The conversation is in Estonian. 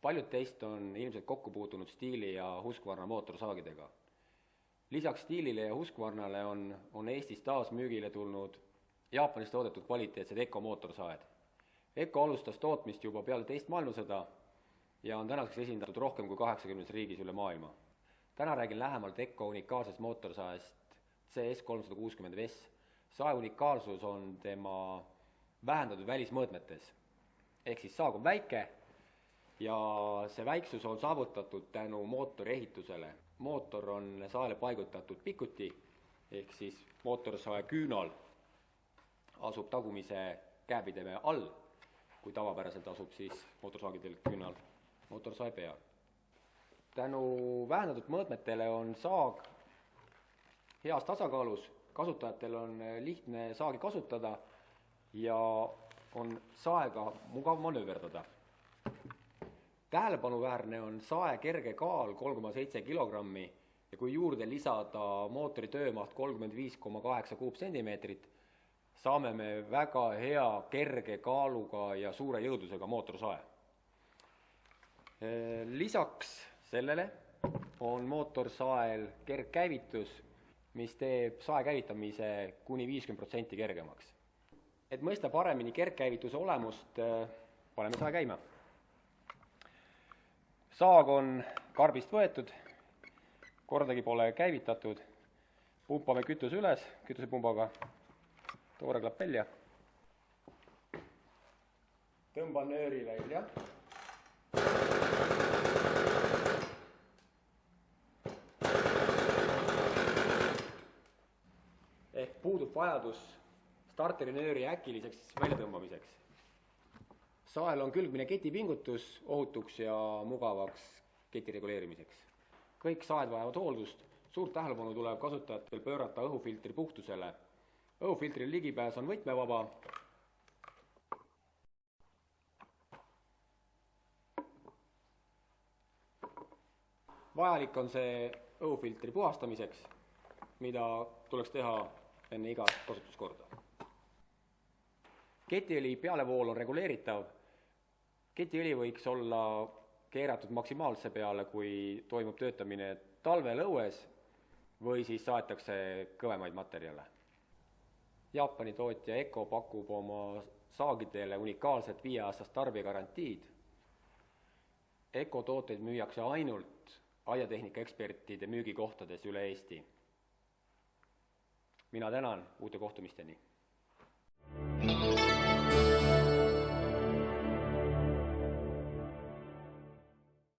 Paljud teist on ilmselt kokku puutunud Stiili ja Husqvarna mootorsaagidega. Lisaks Stiilile ja Husqvarnale on Eestis taas müügile tulnud Jaapanis toodetud kvaliteetsed ECO mootorsaed. ECO alustas tootmist juba peale teist maailmasõda ja on tänaseks esindatud rohkem kui 80 riigis üle maailma. Täna räägin lähemalt ECO unikaalsest mootorsaest CS360S. Sae unikaalsus on tema vähendatud välismõõtmetes. Ehk siis saag on väike ja see väiksus on saavutatud tänu mootori ehitusele. Mootor on saele paigutatud pikuti, ehk siis mootorsae küünal asub tagumise käepideme all, kui tavapäraselt asub siis mootorsaagidel küünal mootorsae peal. Tänu vähendatud mõõtmetele on saag heas tasakaalus, kasutajatel on lihtne saagi kasutada ja on saega mugav manööverdada. Tähelepanuväärne on sae kerge kaal 3,7 kilogrammi ja kui juurde lisada mootori töömaht 35,8 kuupsentimeetrit, saame me väga hea kerge kaaluga ja suure jõudlusega mootorsae. Lisaks sellele on mootorsael kergkäivitus, mis teeb sae käivitamise kuni 50% kergemaks. Et mõista paremini kergkäivituse olemust, paneme sae käima. Saag on karbist võetud, kordagi pole käivitatud, pumpame kütuse üles kütusepumbaga, toore klapp välja, tõmban nööri välja, ehk puudub vajadus starterinööri äkiliseks väljatõmbamiseks. Sael on külgmine ketipingutus ohutuks ja mugavaks keti reguleerimiseks. Kõik saed vajavad hooldust, suurt tähelepanu tuleb kasutajatel pöörata õhufiltri puhtusele. Õhufiltri ligipääs on võtmevaba. Vajalik on see õhufiltri puhastamiseks, mida tuleks teha enne igat kasutuskorda. Ketiõli pealevool on reguleeritav. Ketiõli võiks olla keeratud maksimaalse peale, kui toimub töötamine talvel õues või siis saetakse kõvemaid materjale. Jaapani tootja ECO pakub oma saagidele unikaalset 5-aastast tarbijagarantiid. ECO tooteid müüakse ainult aiatehnika ekspertide müügikohtades üle Eesti. Mina tänan, uute kohtumisteni!